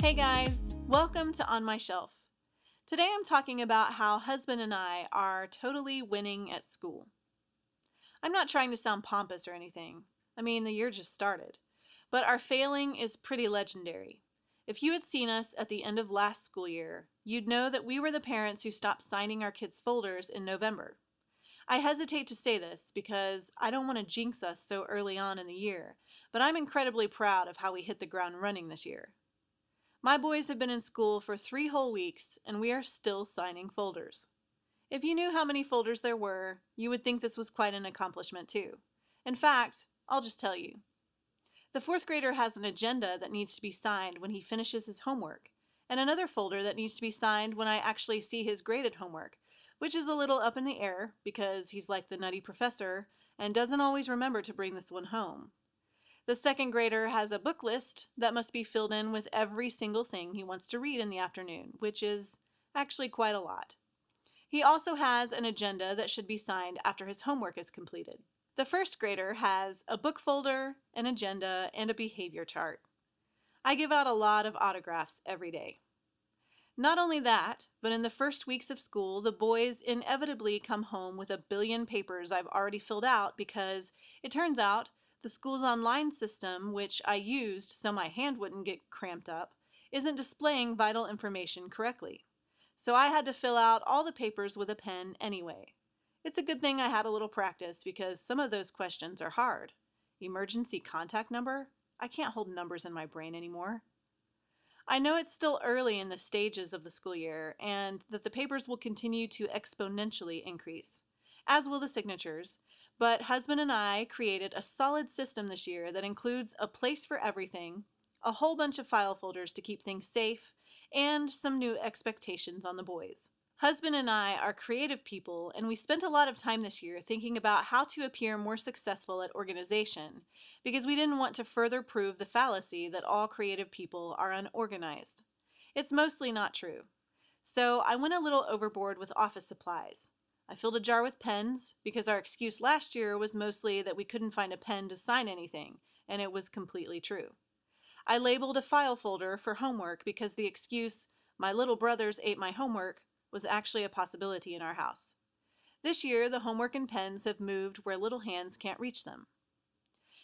Hey guys, welcome to On My Shelf. Today I'm talking about how husband and I are totally winning at school. I'm not trying to sound pompous or anything. I mean, the year just started. But our failing is pretty legendary. If you had seen us at the end of last school year, you'd know that we were the parents who stopped signing our kids' folders in November. I hesitate to say this because I don't want to jinx us so early on in the year, but I'm incredibly proud of how we hit the ground running this year. My boys have been in school for 3 whole weeks, and we are still signing folders. If you knew how many folders there were, you would think this was quite an accomplishment too. In fact, I'll just tell you. The 4th grader has an agenda that needs to be signed when he finishes his homework, and another folder that needs to be signed when I actually see his graded homework, which is a little up in the air because he's like the nutty professor and doesn't always remember to bring this one home. The 2nd grader has a book list that must be filled in with every single thing he wants to read in the afternoon, which is actually quite a lot. He also has an agenda that should be signed after his homework is completed. The 1st grader has a book folder, an agenda, and a behavior chart. I give out a lot of autographs every day. Not only that, but in the first weeks of school, the boys inevitably come home with a billion papers I've already filled out because it turns out the school's online system, which I used so my hand wouldn't get cramped up, isn't displaying vital information correctly. So I had to fill out all the papers with a pen anyway. It's a good thing I had a little practice because some of those questions are hard. Emergency contact number? I can't hold numbers in my brain anymore. I know it's still early in the stages of the school year and that the papers will continue to exponentially increase, as will the signatures, but husband and I created a solid system this year that includes a place for everything, a whole bunch of file folders to keep things safe, and some new expectations on the boys. Husband and I are creative people, and we spent a lot of time this year thinking about how to appear more successful at organization, because we didn't want to further prove the fallacy that all creative people are unorganized. It's mostly not true. So I went a little overboard with office supplies. I filled a jar with pens because our excuse last year was mostly that we couldn't find a pen to sign anything, and it was completely true. I labeled a file folder for homework because the excuse, "my little brothers ate my homework," was actually a possibility in our house. This year, the homework and pens have moved where little hands can't reach them.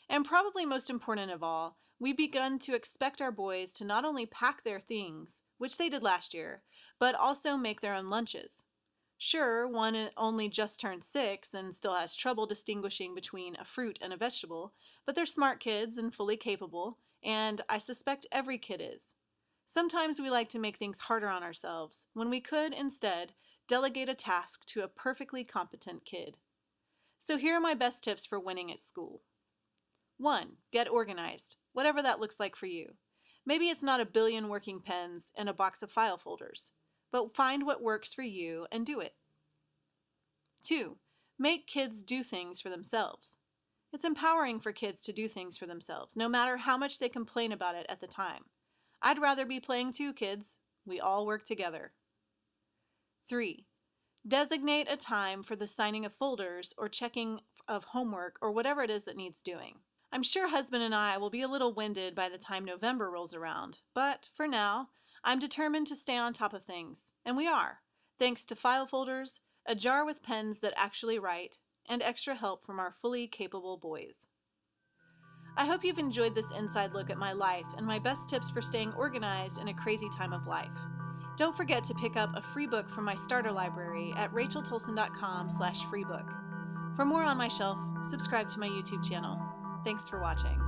And probably most important of all, we've begun to expect our boys to not only pack their things, which they did last year, but also make their own lunches. Sure, one only just turned 6 and still has trouble distinguishing between a fruit and a vegetable, but they're smart kids and fully capable, and I suspect every kid is. Sometimes we like to make things harder on ourselves when we could, instead, delegate a task to a perfectly competent kid. So here are my best tips for winning at school. 1. Get organized, whatever that looks like for you. Maybe it's not a billion working pens and a box of file folders, but find what works for you and do it. 2. Make kids do things for themselves. It's empowering for kids to do things for themselves, no matter how much they complain about it at the time. I'd rather be playing too, kids. We all work together. 3. Designate a time for the signing of folders or checking of homework or whatever it is that needs doing. I'm sure husband and I will be a little winded by the time November rolls around, but for now, I'm determined to stay on top of things, and we are, thanks to file folders, a jar with pens that actually write, and extra help from our fully capable boys. I hope you've enjoyed this inside look at my life and my best tips for staying organized in a crazy time of life. Don't forget to pick up a free book from my starter library at racheltolson.com/freebook. For more On My Shelf, subscribe to my YouTube channel. Thanks for watching.